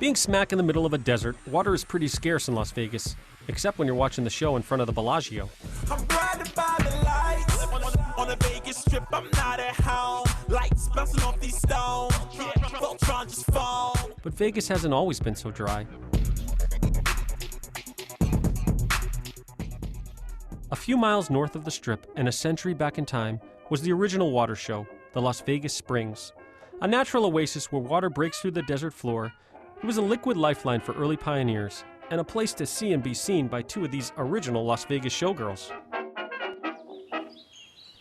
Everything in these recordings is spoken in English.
Being smack in the middle of a desert, water is pretty scarce in Las Vegas, except when you're watching the show in front of the Bellagio. I'm blinded by the lights. On the Vegas Strip, I'm not at home. Lights bouncing off these stones. Yeah, Voltron just fall. But Vegas hasn't always been so dry. A few miles north of the Strip and a century back in time was the original water show, the Las Vegas Springs. A natural oasis where water breaks through the desert floor. It was a liquid lifeline for early pioneers, and a place to see and be seen by two of these original Las Vegas showgirls.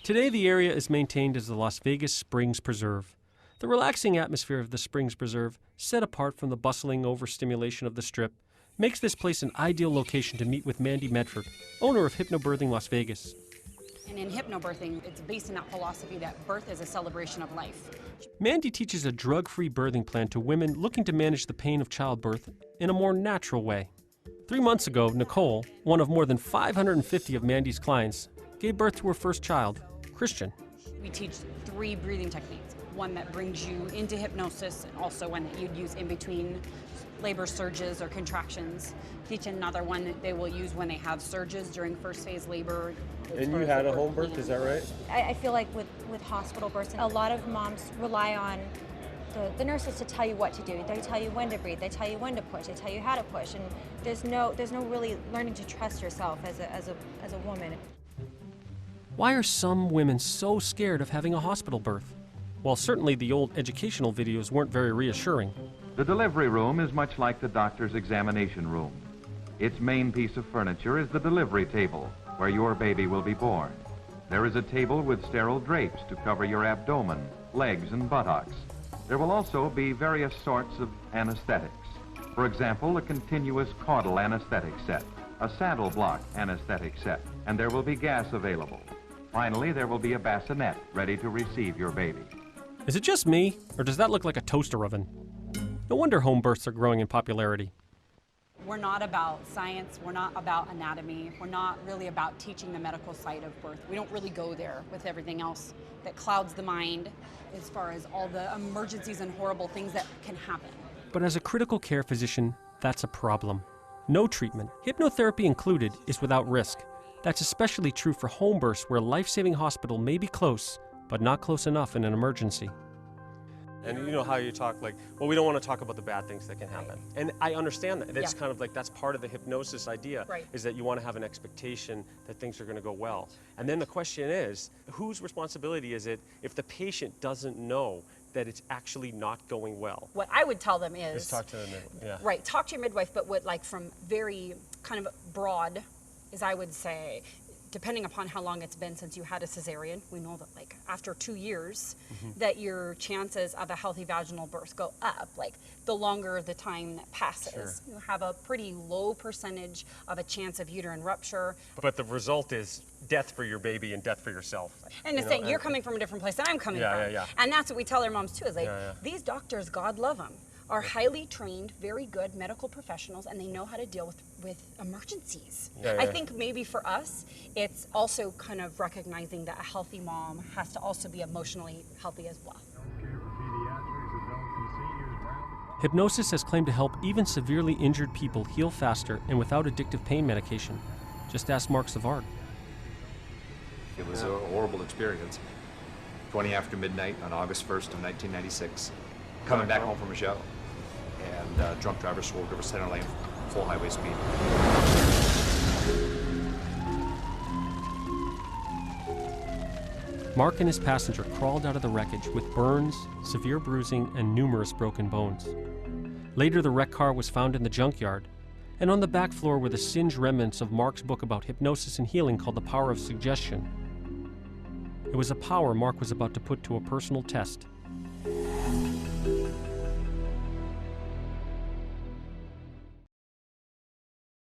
Today, the area is maintained as the Las Vegas Springs Preserve. The relaxing atmosphere of the Springs Preserve, set apart from the bustling overstimulation of the Strip, makes this place an ideal location to meet with Mandy Medford, owner of Hypnobirthing Las Vegas. And in hypnobirthing, it's based on that philosophy that birth is a celebration of life. Mandy teaches a drug-free birthing plan to women looking to manage the pain of childbirth in a more natural way. 3 months ago, Nicole, one of more than 550 of Mandy's clients, gave birth to her first child, Christian. We teach 3 breathing techniques. One that brings you into hypnosis, and also one that you'd use in between labor surges or contractions. Teach another one that they will use when they have surges during first phase labor. And you had a home birth, is that right? I feel like with hospital births, a lot of moms rely on the nurses to tell you what to do. They tell you when to breathe, they tell you when to push, they tell you how to push, and there's no really learning to trust yourself as a woman. Why are some women so scared of having a hospital birth? Well, certainly the old educational videos weren't very reassuring. The delivery room is much like the doctor's examination room. Its main piece of furniture is the delivery table, where your baby will be born. There is a table with sterile drapes to cover your abdomen, legs, and buttocks. There will also be various sorts of anesthetics. For example, a continuous caudal anesthetic set, a saddle block anesthetic set, and there will be gas available. Finally, there will be a bassinet ready to receive your baby. Is it just me, or does that look like a toaster oven? No wonder home births are growing in popularity. We're not about science, we're not about anatomy, we're not really about teaching the medical side of birth. We don't really go there with everything else that clouds the mind as far as all the emergencies and horrible things that can happen. But as a critical care physician, that's a problem. No treatment, hypnotherapy included, is without risk. That's especially true for home births where a life-saving hospital may be close, but not close enough in an emergency. And you know how you talk like, well, we don't want to talk about the bad things that can happen. And I understand that. It's Yeah. kind of like, that's part of the hypnosis idea, Right. is that you want to have an expectation that things are going to go well. And then the question is, whose responsibility is it if the patient doesn't know that it's actually not going well? What I would tell them is, Just talk to them, yeah. right, talk to your midwife, but what like from very kind of broad is I would say, depending upon how long it's been since you had a cesarean, we know that like after 2 years, that your chances of a healthy vaginal birth go up. Like the longer the time that passes, you have a pretty low percentage of a chance of uterine rupture. But the result is death for your baby and death for yourself. And the thing, you're coming from a different place than I'm coming from. Yeah. And that's what we tell our moms too, is like, Yeah. these doctors, God love them, are highly trained, very good medical professionals, and they know how to deal with emergencies. I think maybe for us, it's also kind of recognizing that a healthy mom has to also be emotionally healthy as well. Hypnosis has claimed to help even severely injured people heal faster and without addictive pain medication. Just ask Mark Savard. It was a horrible experience. 20 after midnight on August 1st of 1996, coming back home from a show, and drunk driver swerved over center lane, full highway speed. Mark and his passenger crawled out of the wreckage with burns, severe bruising, and numerous broken bones. Later, the wrecked car was found in the junkyard, and on the back floor were the singed remnants of Mark's book about hypnosis and healing called The Power of Suggestion. It was a power Mark was about to put to a personal test.